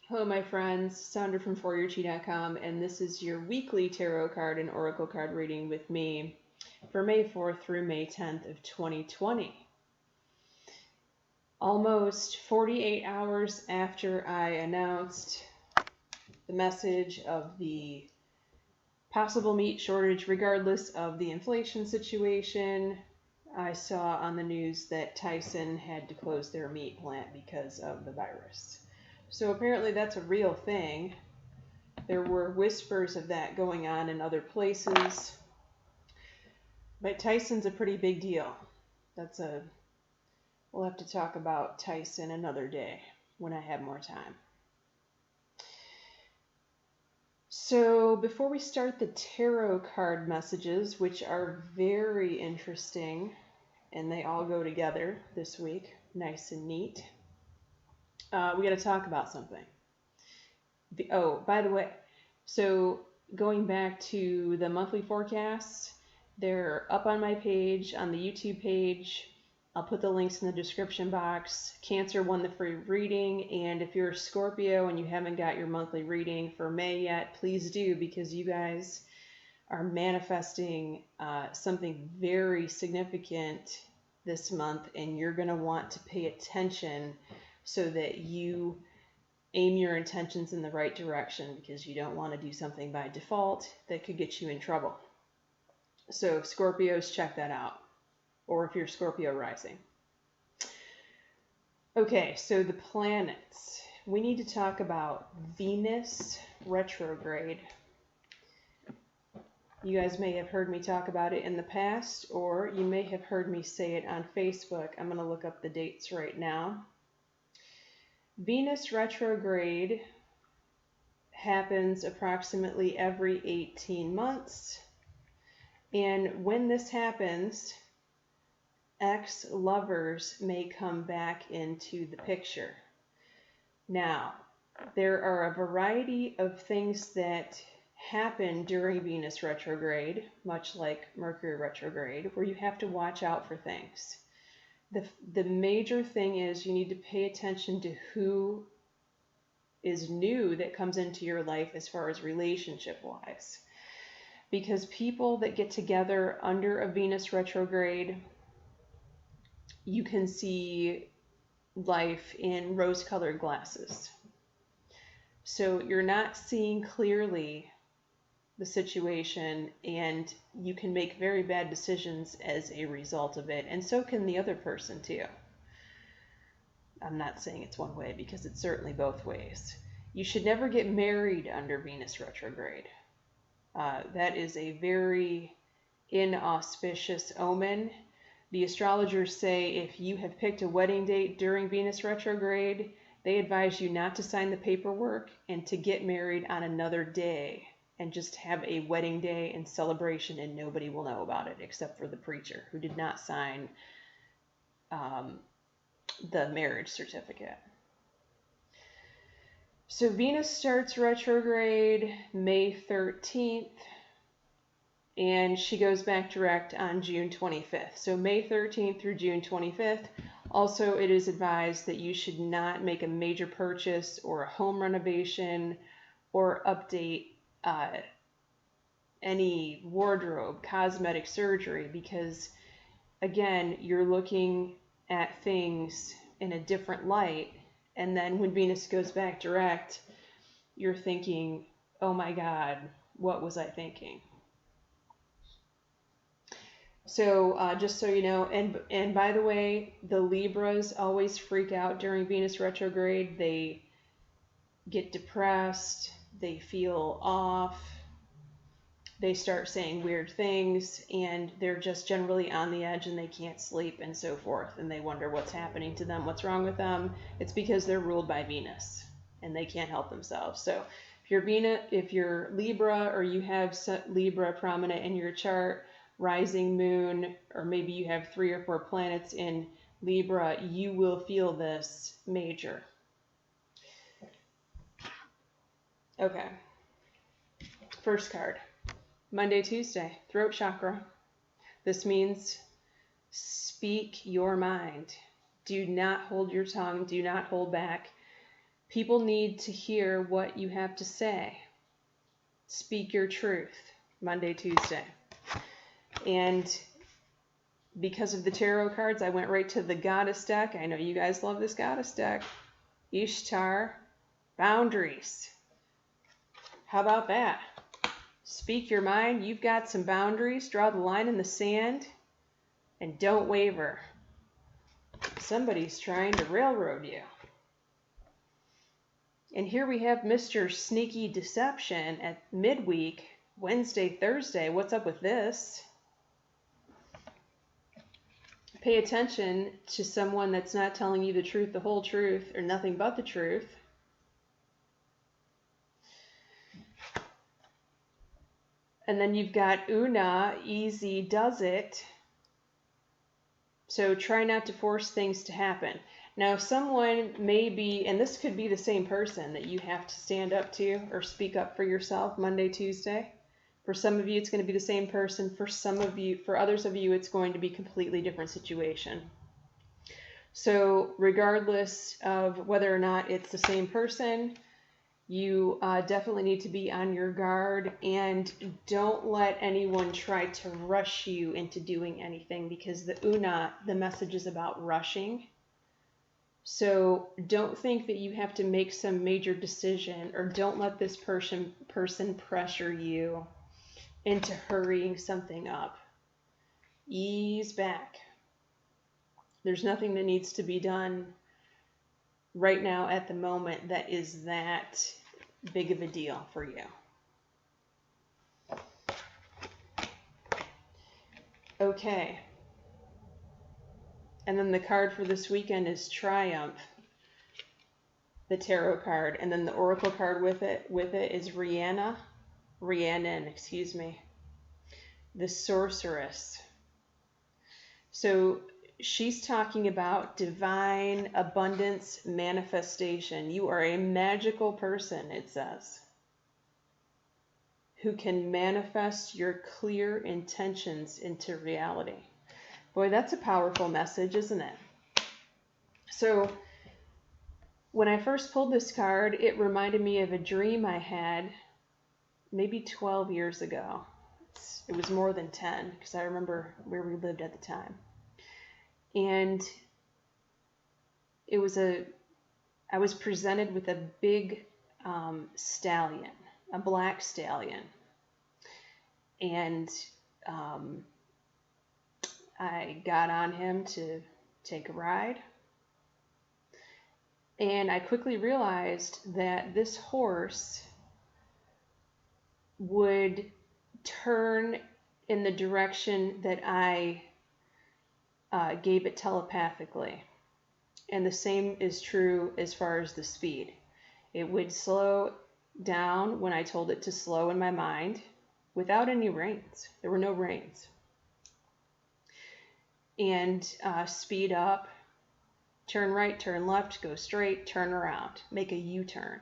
Hello, my friends. Sandra from ForYourChi.com, and this is your weekly tarot card and oracle card reading with me for May 4th through May 10th of 2020. Almost 48 hours after I announced the message of the possible meat shortage, regardless of the inflation situation, I saw on the news that Tyson had to close their meat plant because of the virus. So apparently that's a real thing. There were whispers of that going on in other places. But Tyson's a pretty big deal. We'll have to talk about Tyson another day when I have more time. So before we start the tarot card messages, which are very interesting, and they all go together this week, nice and neat, we got to talk about something. By the way, so going back to the monthly forecasts, they're up on my page, on the YouTube page. I'll put the links in the description box. Cancer won the free reading, and if you're a Scorpio and you haven't got your monthly reading for May yet, please do, because you guys are manifesting something very significant this month, and you're going to want to pay attention so that you aim your intentions in the right direction, because you don't want to do something by default that could get you in trouble. So Scorpios, check that out. Or if you're Scorpio rising. Okay, so the planets. We need to talk about Venus retrograde. You guys may have heard me talk about it in the past, or you may have heard me say it on Facebook. I'm going to look up the dates right now. Venus retrograde happens approximately every 18 months. And when this happens, ex-lovers may come back into the picture. Now, there are a variety of things that happen during Venus retrograde, much like Mercury retrograde, where you have to watch out for things. The major thing is you need to pay attention to who is new that comes into your life as far as relationship-wise. Because people that get together under a Venus retrograde, you can see life in rose-colored glasses. So you're not seeing clearly the situation, and you can make very bad decisions as a result of it, and so can the other person too. I'm not saying it's one way, because it's certainly both ways. You should never get married under Venus retrograde. That is a very inauspicious omen. The astrologers say if you have picked a wedding date during Venus retrograde, they advise you not to sign the paperwork and to get married on another day and just have a wedding day and celebration, and nobody will know about it except for the preacher who did not sign the marriage certificate. So Venus starts retrograde May 13th. And she goes back direct on June 25th. So May 13th through June 25th. Also, it is advised that you should not make a major purchase or a home renovation or update any wardrobe, cosmetic surgery, because, again, you're looking at things in a different light. And then when Venus goes back direct, you're thinking, oh my God, what was I thinking? So just so you know, and by the way, the Libras always freak out during Venus retrograde. They get depressed, they feel off, they start saying weird things, and they're just generally on the edge and they can't sleep and so forth, and they wonder what's happening to them, what's wrong with them. It's because they're ruled by Venus and they can't help themselves. So if you're Libra, or you have Libra prominent in your chart, rising moon, or maybe you have 3 or 4 planets in Libra, you will feel this major. Okay. First card. Monday, Tuesday, throat chakra. This means speak your mind. Do not hold your tongue. Do not hold back. People need to hear what you have to say. Speak your truth, Monday, Tuesday. And because of the tarot cards, I went right to the goddess deck. I know you guys love this goddess deck. Ishtar, boundaries. How about that? Speak your mind. You've got some boundaries. Draw the line in the sand and don't waver. Somebody's trying to railroad you. And here we have Mr. Sneaky Deception at midweek, Wednesday, Thursday. What's up with this? Pay attention to someone that's not telling you the truth, the whole truth, or nothing but the truth. And then you've got Una, easy does it. So try not to force things to happen. Now, someone may be, and this could be the same person that you have to stand up to or speak up for yourself Monday, Tuesday. For some of you, it's going to be the same person. For some of you, for others of you, it's going to be a completely different situation. So regardless of whether or not it's the same person, you definitely need to be on your guard and don't let anyone try to rush you into doing anything, because the Una, the message is about rushing. So don't think that you have to make some major decision, or don't let this person pressure you into hurrying something up. Ease back. There's nothing that needs to be done right now at the moment that is that big of a deal for you. Okay. And then the card for this weekend is Triumph, the tarot card. And then the oracle card with it is Rhiannon, the sorceress. So she's talking about divine abundance manifestation. You are a magical person, it says, who can manifest your clear intentions into reality. Boy, that's a powerful message, isn't it? So when I first pulled this card, it reminded me of a dream I had maybe 12 years ago. It was more than 10, because I remember where we lived at the time. And I was presented with a big stallion, a black stallion. And I got on him to take a ride. And I quickly realized that this horse would turn in the direction that I gave it telepathically. And the same is true as far as the speed. It would slow down when I told it to slow in my mind without any reins. There were no reins. And speed up, turn right, turn left, go straight, turn around, make a U-turn.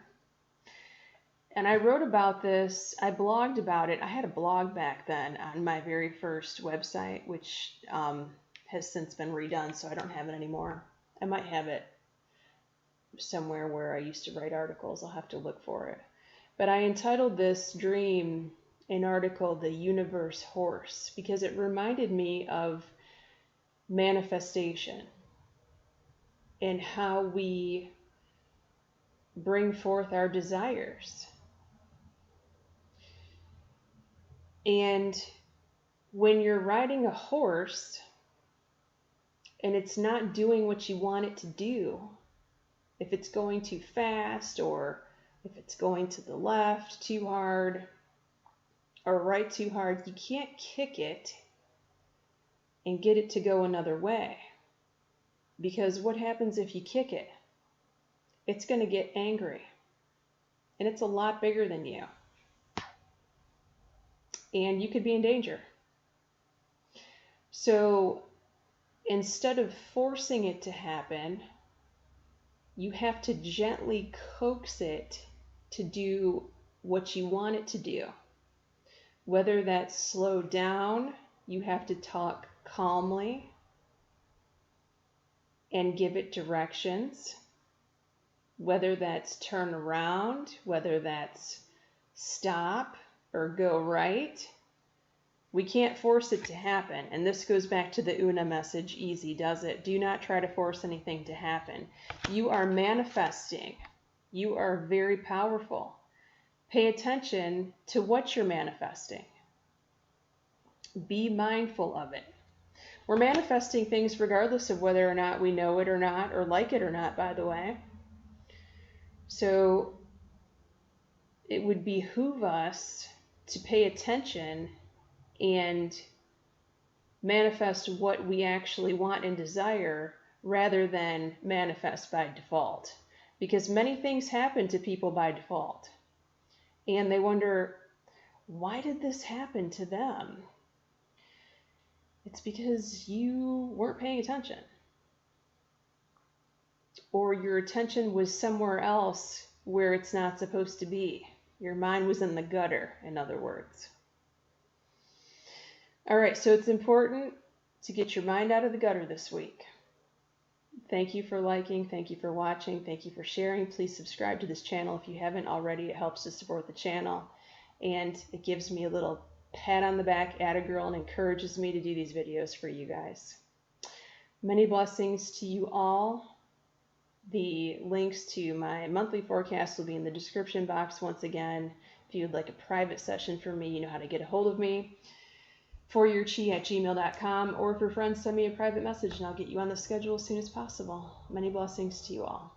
And I wrote about this, I blogged about it. I had a blog back then on my very first website, which has since been redone, so I don't have it anymore. I might have it somewhere where I used to write articles. I'll have to look for it. But I entitled this dream an article, The Universe Horse, because it reminded me of manifestation and how we bring forth our desires. And when you're riding a horse and it's not doing what you want it to do, if it's going too fast, or if it's going to the left too hard or right too hard, you can't kick it and get it to go another way. Because what happens if you kick it? It's going to get angry. And it's a lot bigger than you. And you could be in danger. So instead of forcing it to happen, you have to gently coax it to do what you want it to do. Whether that's slow down, you have to talk calmly and give it directions. whether that's turn around, whether that's stop or go right. We can't force it to happen. And this goes back to the Una message, easy does it. Do not try to force anything to happen. You are manifesting. You are very powerful. Pay attention to what you're manifesting. Be mindful of it. We're manifesting things regardless of whether or not we know it or not, or like it or not, by the way. So it would behoove us to pay attention and manifest what we actually want and desire rather than manifest by default. Because many things happen to people by default. And they wonder, why did this happen to them? It's because you weren't paying attention. Or your attention was somewhere else where it's not supposed to be. Your mind was in the gutter, in other words. All right, so it's important to get your mind out of the gutter this week. Thank you for liking. Thank you for watching. Thank you for sharing. Please subscribe to this channel if you haven't already. It helps to support the channel. And it gives me a little pat on the back, atta girl, and encourages me to do these videos for you guys. Many blessings to you all. The links to my monthly forecast will be in the description box once again. If you would like a private session from me, you know how to get a hold of me. foryourchi@gmail.com, or if your friends, send me a private message and I'll get you on the schedule as soon as possible. Many blessings to you all.